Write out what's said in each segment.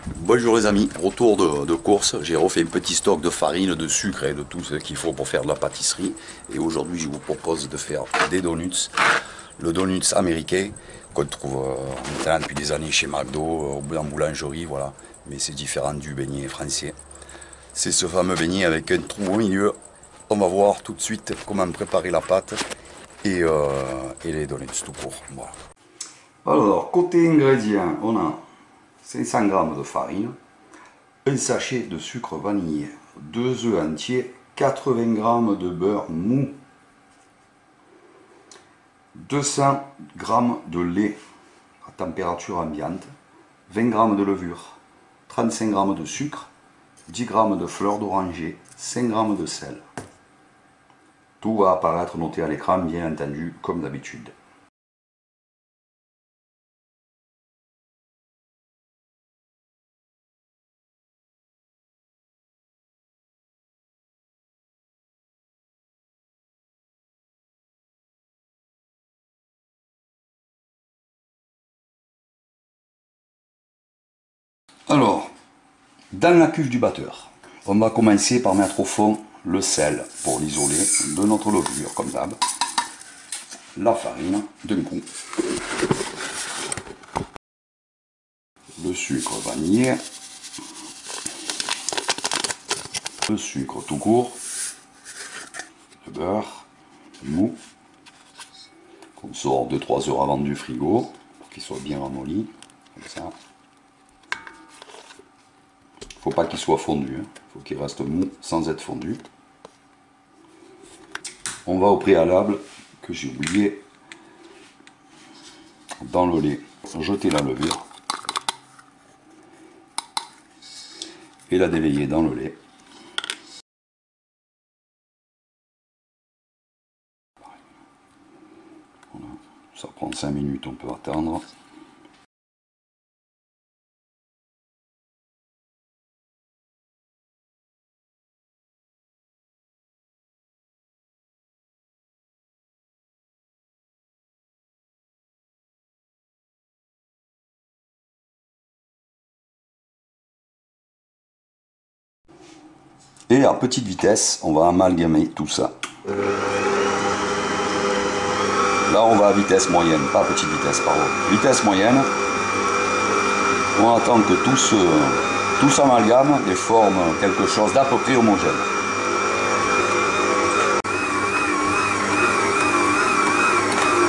Bonjour les amis, retour de course, j'ai refait un petit stock de farine, de sucre et de tout ce qu'il faut pour faire de la pâtisserie. Et aujourd'hui je vous propose de faire des donuts, le donuts américain qu'on trouve en Italie depuis des années chez McDo, en boulangerie, voilà. Mais c'est différent du beignet français. C'est ce fameux beignet avec un trou au milieu. On va voir tout de suite comment préparer la pâte et les donuts tout court. Voilà. Alors, côté ingrédients, on a 500 g de farine, un sachet de sucre vanillé, 2 œufs entiers, 80 g de beurre mou, 200 g de lait à température ambiante, 20 g de levure, 35 g de sucre, 10 g de fleur d'oranger, 5 g de sel. Tout va apparaître noté à l'écran, bien entendu, comme d'habitude. Alors, dans la cuve du batteur, on va commencer par mettre au fond le sel pour l'isoler de notre levure, comme d'hab. La farine d'un coup. Le sucre vanillé. Le sucre tout court. Le beurre mou. Qu'on sort 2-3 heures avant du frigo pour qu'il soit bien ramolli. Comme ça. Faut pas qu'il soit fondu, hein. Faut qu'il reste mou sans être fondu. On va au préalable que j'ai oublié dans le lait. Jeter la levure et la délayer dans le lait. Voilà. Ça prend 5 minutes, on peut attendre. Et à petite vitesse, on va amalgamer tout ça. Là, on va à vitesse moyenne, pas à petite vitesse, pardon. Vitesse moyenne. On attend que tout s'amalgame et forme quelque chose d'à peu près homogène.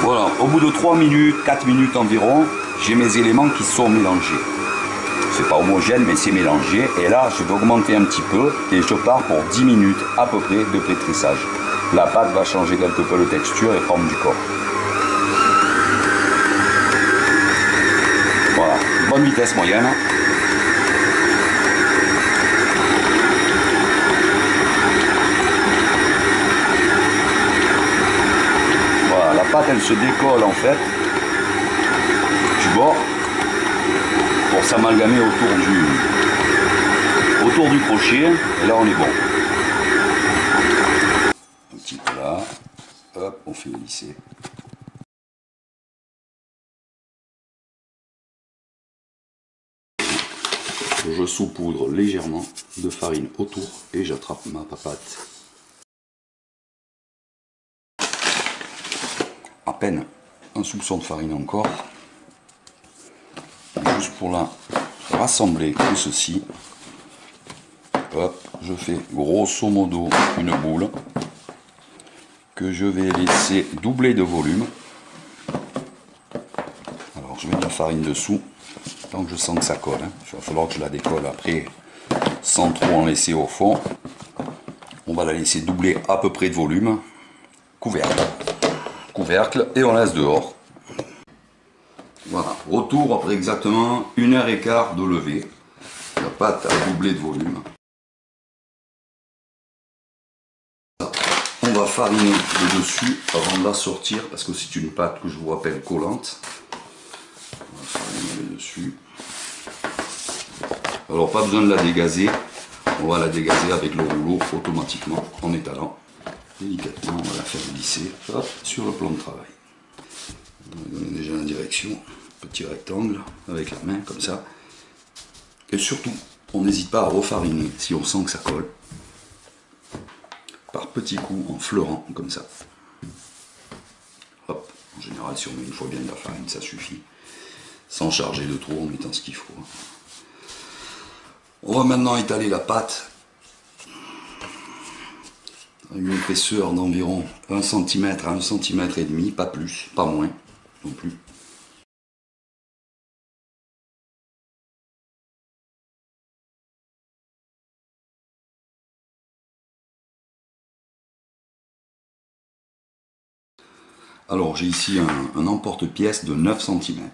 Voilà, au bout de 3 minutes, 4 minutes environ, j'ai mes éléments qui sont mélangés. C'est pas homogène, mais c'est mélangé. Et là, je vais augmenter un petit peu et je pars pour 10 minutes à peu près de pétrissage. La pâte va changer quelque peu de texture et forme du corps. Voilà, bonne vitesse moyenne. Voilà, la pâte elle se décolle en fait du bord pour s'amalgamer autour du crochet, et là on est bon. Un petit peu là, hop, on fait lisser. Je saupoudre légèrement de farine autour et j'attrape ma pâte. À peine un soupçon de farine encore. Juste pour la rassembler tout ceci. Hop, je fais grosso modo une boule que je vais laisser doubler de volume. Alors je mets de la farine dessous, tant que je sens que ça colle, hein. Il va falloir que je la décolle après sans trop en laisser au fond. On va la laisser doubler à peu près de volume. Couvercle et on laisse dehors. Voilà, retour après exactement 1h15 de levée. La pâte a doublé de volume. On va fariner le dessus avant de la sortir parce que c'est une pâte que je vous rappelle collante. On va fariner le dessus. Alors pas besoin de la dégazer. On va la dégazer avec le rouleau automatiquement en étalant. Délicatement, on va la faire glisser sur le plan de travail. On va donner déjà la direction. Petit rectangle avec la main comme ça. Et surtout, on n'hésite pas à refariner si on sent que ça colle. Par petits coups, en fleurant, comme ça. Hop, en général, si on met une fois bien de la farine, ça suffit. Sans charger de trop, en mettant ce qu'il faut. On va maintenant étaler la pâte à une épaisseur d'environ 1 cm à 1 cm et demi, pas plus, pas moins non plus. Alors j'ai ici un emporte-pièce de 9 cm.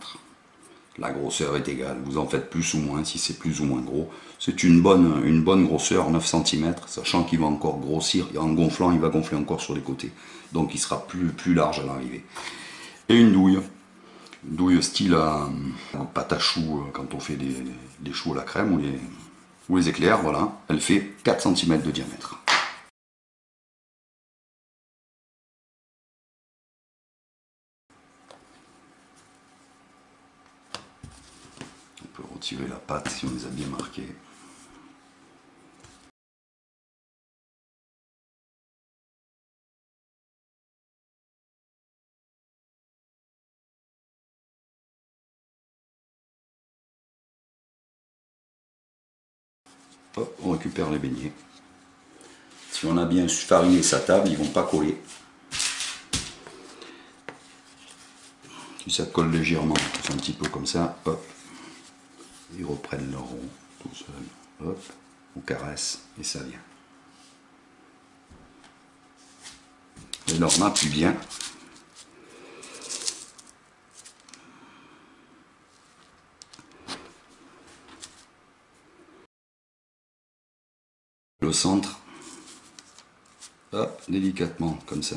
La grosseur est égale, vous en faites plus ou moins si c'est plus ou moins gros. C'est une bonne grosseur, 9 cm, sachant qu'il va encore grossir, en gonflant, il va gonfler encore sur les côtés. Donc il sera plus large à l'arrivée. Et une douille style pâte à choux quand on fait des choux à la crème ou les éclairs, voilà. Elle fait 4 cm de diamètre. On peut retirer la pâte si on les a bien marquées. Hop, on récupère les beignets. Si on a bien fariné sa table, ils ne vont pas coller. Si ça colle légèrement, c'est un petit peu comme ça, hop, ils reprennent leur rond tout seul, hop, on caresse et ça vient. Et là on appuie bien. Le centre, hop, délicatement comme ça.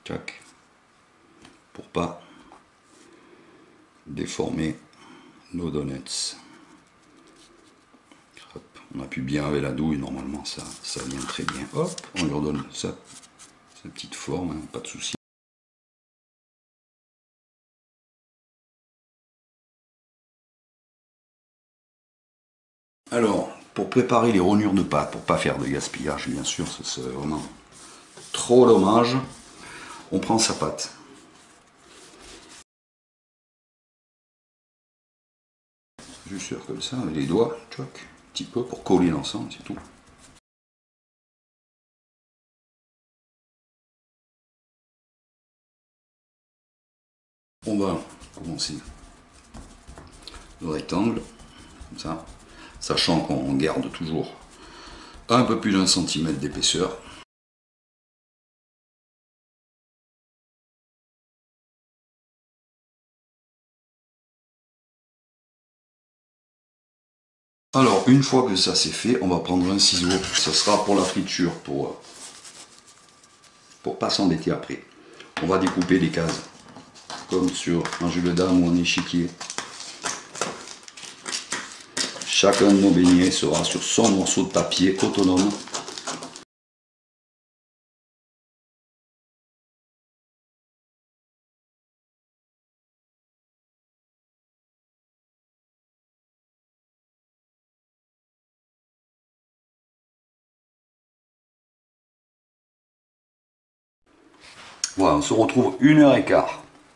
Tac, pour pas déformer nos donuts. Hop, on appuie bien avec la douille, normalement ça vient très bien. Hop, on leur donne ça, sa petite forme, hein, pas de souci. Alors, pour préparer les rognures de pâte, pour pas faire de gaspillage, bien sûr, ce serait vraiment trop dommage, on prend sa pâte. Juste comme ça, avec les doigts, tchoc, un petit peu pour coller l'ensemble, c'est tout. On va commencer le rectangle, comme ça, sachant qu'on garde toujours un peu plus d'1 cm d'épaisseur. Alors, une fois que ça c'est fait, on va prendre un ciseau. Ce sera pour la friture, pour pas s'embêter après. On va découper des cases, comme sur un jeu de dame ou un échiquier. Chacun de nos beignets sera sur son morceau de papier autonome. Voilà, on se retrouve 1h15.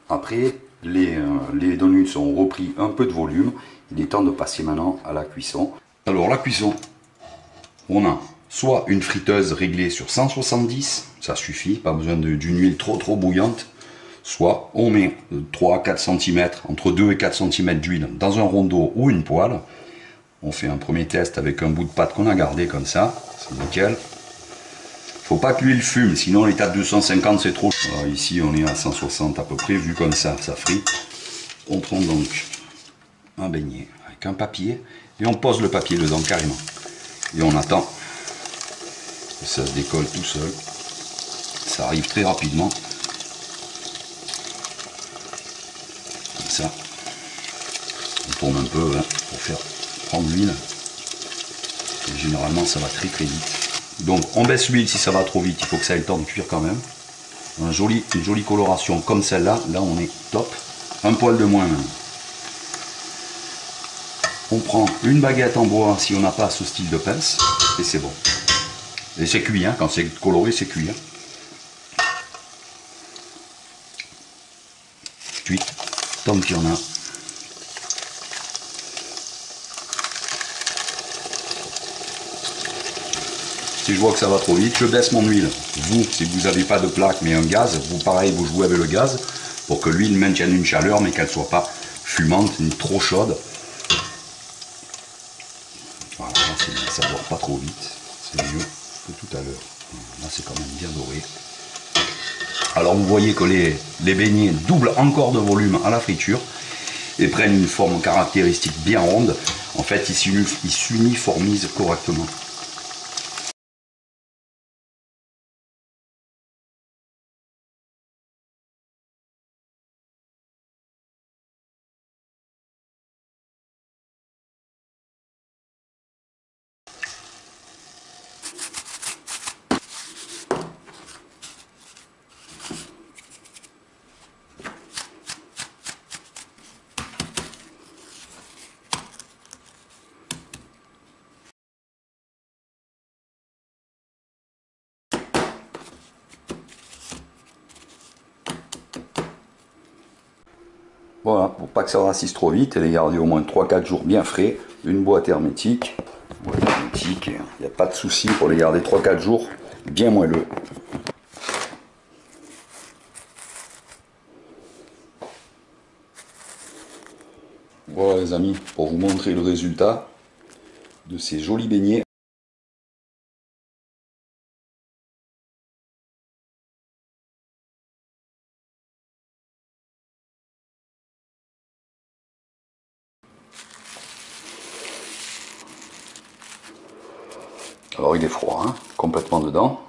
Après, les donuts ont repris un peu de volume. Il est temps de passer maintenant à la cuisson. Alors la cuisson, on a soit une friteuse réglée sur 170, ça suffit, pas besoin d'une huile trop bouillante. Soit on met 3 à 4 cm, entre 2 et 4 cm d'huile dans un rondeau ou une poêle. On fait un premier test avec un bout de pâte qu'on a gardé comme ça, c'est nickel. Faut pas que l'huile fume, sinon l'état de 250 c'est trop. Alors ici on est à 160 à peu près, vu comme ça frite. On prend donc un beignet avec un papier et on pose le papier dedans carrément. Et on attend que ça se décolle tout seul. Ça arrive très rapidement. Comme ça. On tourne un peu hein, pour faire prendre l'huile. Et généralement ça va très vite. Donc on baisse l'huile si ça va trop vite, il faut que ça ait le temps de cuire quand même. Une jolie coloration comme celle-là, là on est top. Un poil de moins même. On prend une baguette en bois si on n'a pas ce style de pince, et c'est bon. Et c'est cuit, hein, quand c'est coloré, c'est cuit. Hein. Cuit, tant qu'il y en a. Si je vois que ça va trop vite, je baisse mon huile. Vous, si vous n'avez pas de plaque mais un gaz, vous pareil, vous jouez avec le gaz pour que l'huile maintienne une chaleur mais qu'elle ne soit pas fumante ni trop chaude. Voilà, ça ne dort pas trop vite, c'est mieux que tout à l'heure. Là c'est quand même bien doré. Alors vous voyez que les beignets doublent encore de volume à la friture et prennent une forme caractéristique bien ronde. En fait, ils s'uniformisent correctement. Voilà, pour pas que ça rassise trop vite et les garder au moins 3-4 jours bien frais, une boîte hermétique. Il n'y a pas de souci pour les garder 3-4 jours bien moelleux. Voilà les amis, pour vous montrer le résultat de ces jolis beignets. Alors il est froid, hein, complètement dedans.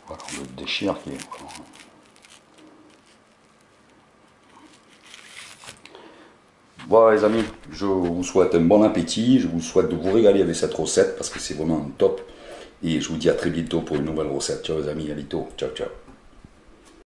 Voilà, on le déchire qui est... Voilà les amis, je vous souhaite un bon appétit, je vous souhaite de vous régaler avec cette recette parce que c'est vraiment top. Et je vous dis à très bientôt pour une nouvelle recette. Ciao les amis, à bientôt, ciao ciao.